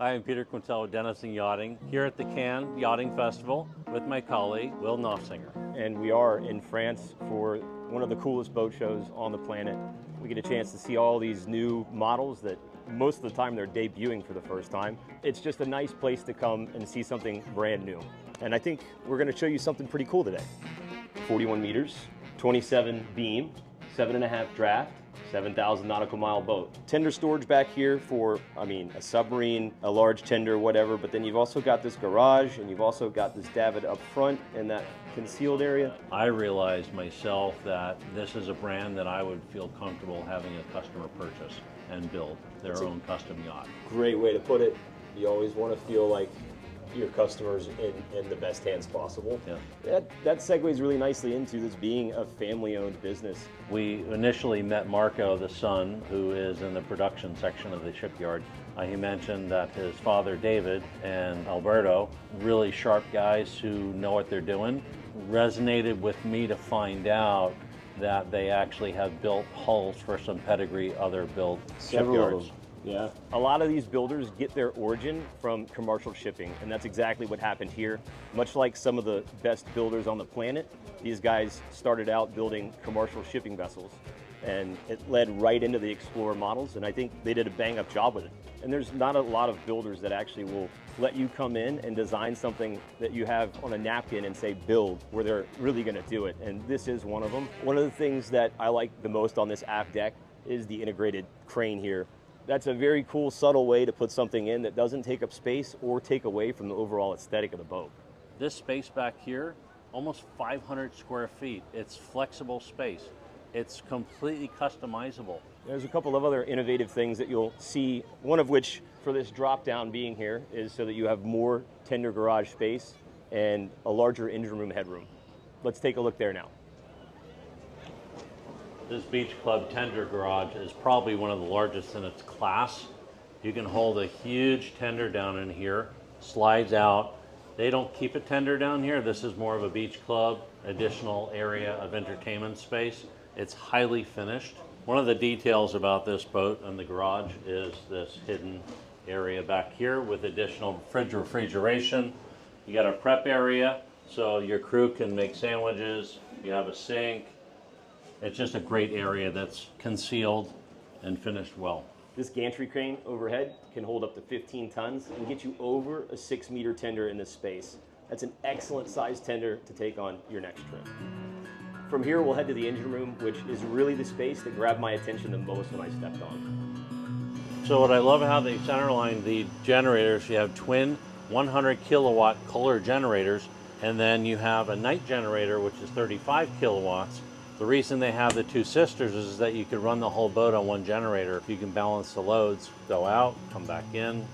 Hi, I'm Peter Quintal with Denison Yachting, here at the Cannes Yachting Festival with my colleague, Will Noftsinger. And we are in France for one of the coolest boat shows on the planet. We get a chance to see all these new models that most of the time they're debuting for the first time. It's just a nice place to come and see something brand new. And I think we're going to show you something pretty cool today. 41 meters, 27 beam, 7.5 draft, 7,000 nautical mile boat. Tender storage back here for, a submarine, a large tender, whatever, but then you've also got this garage and you've also got this davit up front in that concealed area. I realized myself that this is a brand that I would feel comfortable having a customer purchase and build their own custom yacht. Great way to put it. You always want to feel like your customers in the best hands possible. Yeah. That segues really nicely into this being a family-owned business. We initially met Marco, the son, who is in the production section of the shipyard. He mentioned that his father, David, and Alberto, really sharp guys who know what they're doing, resonated with me to find out that they actually have built hulls for some pedigree other built shipyards. Yeah. A lot of these builders get their origin from commercial shipping, and that's exactly what happened here. Much like some of the best builders on the planet, these guys started out building commercial shipping vessels, and it led right into the Explorer models, and I think they did a bang-up job with it. And there's not a lot of builders that actually will let you come in and design something that you have on a napkin and say build, where they're really gonna do it, and this is one of them. One of the things that I like the most on this aft deck is the integrated crane here. That's a very cool, subtle way to put something in that doesn't take up space or take away from the overall aesthetic of the boat. This space back here, almost 500 square feet. It's flexible space. It's completely customizable. There's a couple of other innovative things that you'll see, one of which for this drop down being here is so that you have more tender garage space and a larger engine room headroom. Let's take a look there now. This Beach Club tender garage is probably one of the largest in its class. You can hold a huge tender down in here, slides out. They don't keep a tender down here. This is more of a beach club, additional area of entertainment space. It's highly finished. One of the details about this boat and the garage is this hidden area back here with additional fridge refrigeration. You got a prep area so your crew can make sandwiches. You have a sink. It's just a great area that's concealed and finished well. This gantry crane overhead can hold up to 15 tons and get you over a 6-meter tender in this space. That's an excellent size tender to take on your next trip. From here, we'll head to the engine room, which is really the space that grabbed my attention the most when I stepped on. So what I love how they centerline the generators, you have twin 100 kilowatt Kohler generators, and then you have a night generator, which is 35 kilowatts. The reason they have the two sisters is that you could run the whole boat on one generator. You can balance the loads, go out, come back in.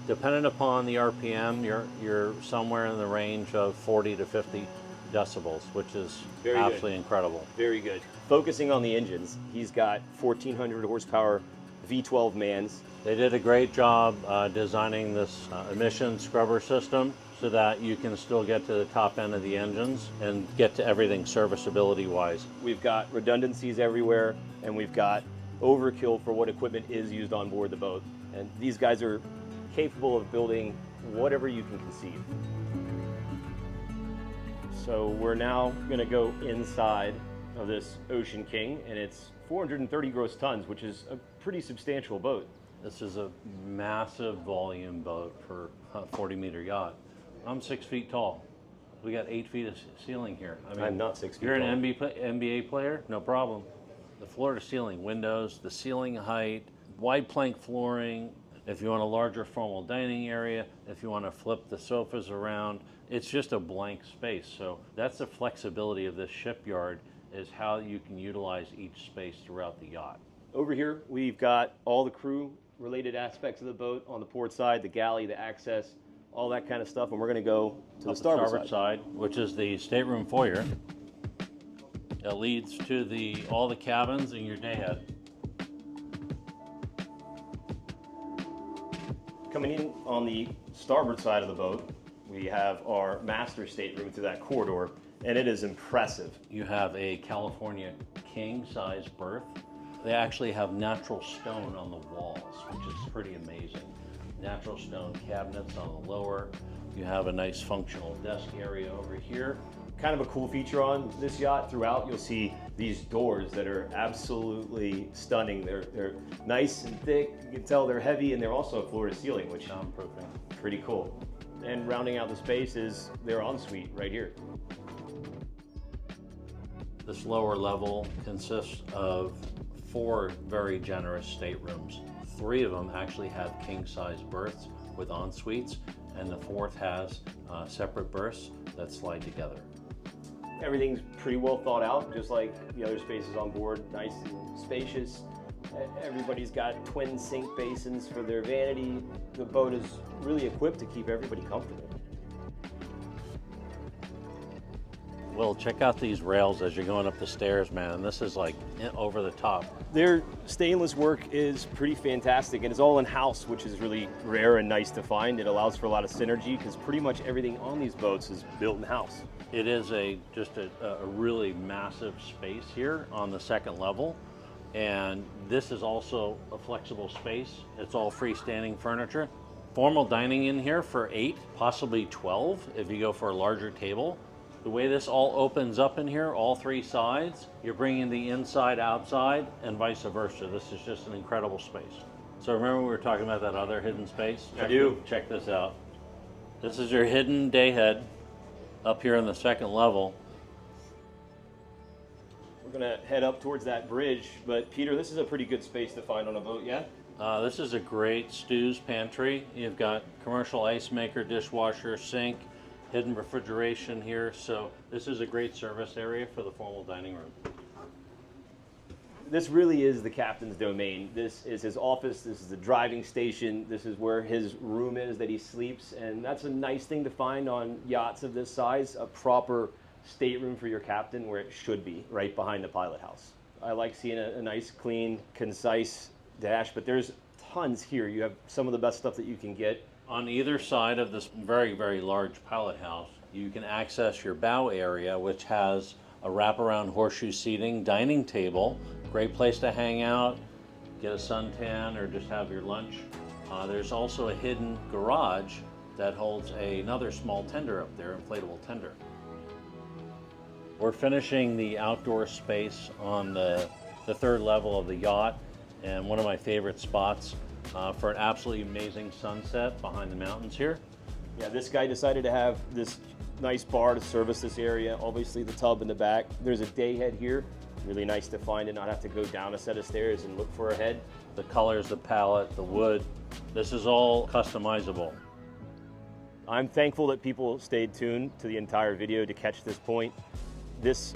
Depending upon the RPM, you're somewhere in the range of 40 to 50 decibels, which is absolutely incredible. Very good. Focusing on the engines, he's got 1,400 horsepower V12 Mans. They did a great job designing this emission scrubber system so that you can still get to the top end of the engines and get to everything serviceability wise. We've got redundancies everywhere, and we've got overkill for what equipment is used on board the boat. And these guys are capable of building whatever you can conceive. So we're now gonna go inside of this Ocean King, and it's 430 gross tons, which is a pretty substantial boat. This is a massive volume boat for a 40-meter yacht. I'm 6 feet tall. We got 8 feet of ceiling here. I'm not 6 feet You're tall. an NBA player? No problem. The floor to ceiling windows, the ceiling height, wide plank flooring. If you want a larger formal dining area, if you want to flip the sofas around, it's just a blank space. So that's the flexibility of this shipyard, is how you can utilize each space throughout the yacht. Over here, we've got all the crew related aspects of the boat on the port side, the galley, the access, all that kind of stuff, and we're going to go to the starboard side, which is the stateroom foyer. It leads to all the cabins and your day head. Coming in on the starboard side of the boat, we have our master stateroom through that corridor, and it is impressive. You have a California king-size berth. They actually have natural stone on the walls, which is pretty amazing. natural stone cabinets on the lower. You have a nice functional desk area over here. Kind of a cool feature on this yacht throughout, you'll see these doors that are absolutely stunning. They're nice and thick. You can tell they're heavy, and they're also floor to ceiling, which is Soundproofing. pretty cool. And rounding out the space is their ensuite right here. This lower level consists of 4 very generous staterooms. 3 of them actually have king-size berths with en-suites, and the 4th has separate berths that slide together. Everything's pretty well thought out, just like the other spaces on board, nice and spacious. Everybody's got twin sink basins for their vanity. The boat is really equipped to keep everybody comfortable. Well, check out these rails as you're going up the stairs, man. This is like over the top. Their stainless work is pretty fantastic, and it's all in-house, which is really rare and nice to find. It allows for a lot of synergy because pretty much everything on these boats is built in-house. It is just a really massive space here on the 2nd level. And this is also a flexible space. It's all freestanding furniture. Formal dining in here for 8, possibly 12 if you go for a larger table. The way this all opens up in here, all 3 sides, you're bringing the inside outside and vice versa. This is just an incredible space. So remember we were talking about that other hidden space? I do. Check this out. This is your hidden day head up here on the 2nd level. We're gonna head up towards that bridge, but Peter, this is a pretty good space to find on a boat, yeah? This is a great stews pantry. You've got commercial ice maker, dishwasher, sink, hidden refrigeration here. So this is a great service area for the formal dining room. This really is the captain's domain. This is his office, this is the driving station, this is where his room is that he sleeps, and that's a nice thing to find on yachts of this size, a proper stateroom for your captain where it should be, right behind the pilot house. I like seeing a nice, clean, concise dash, but there's tons here. You have some of the best stuff that you can get. On either side of this very, very large pilot house, you can access your bow area, which has a wraparound horseshoe seating, dining table, great place to hang out, get a suntan, or just have your lunch. There's also a hidden garage that holds another small tender up there, inflatable tender. We're finishing the outdoor space on the 3rd level of the yacht, and one of my favorite spots for an absolutely amazing sunset behind the mountains here. Yeah, this guy decided to have this nice bar to service this area. Obviously the tub in the back. There's a day head here. Really nice to find and not have to go down a set of stairs and look for a head. The colors, the palette, the wood, this is all customizable. I'm thankful that people stayed tuned to the entire video to catch this point. This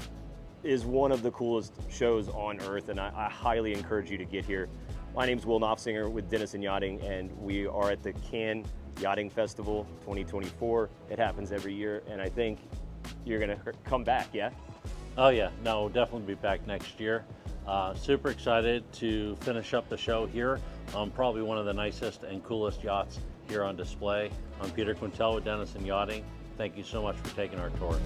is one of the coolest shows on earth, and I highly encourage you to get here. My name's Will Noftsinger with Denison Yachting, and we are at the Cannes Yachting Festival 2024. It happens every year, and I think you're gonna come back, yeah? Oh yeah, no, we'll definitely be back next year. Super excited to finish up the show here on probably one of the nicest and coolest yachts here on display. I'm Peter Quintal with Denison Yachting. Thank you so much for taking our tour.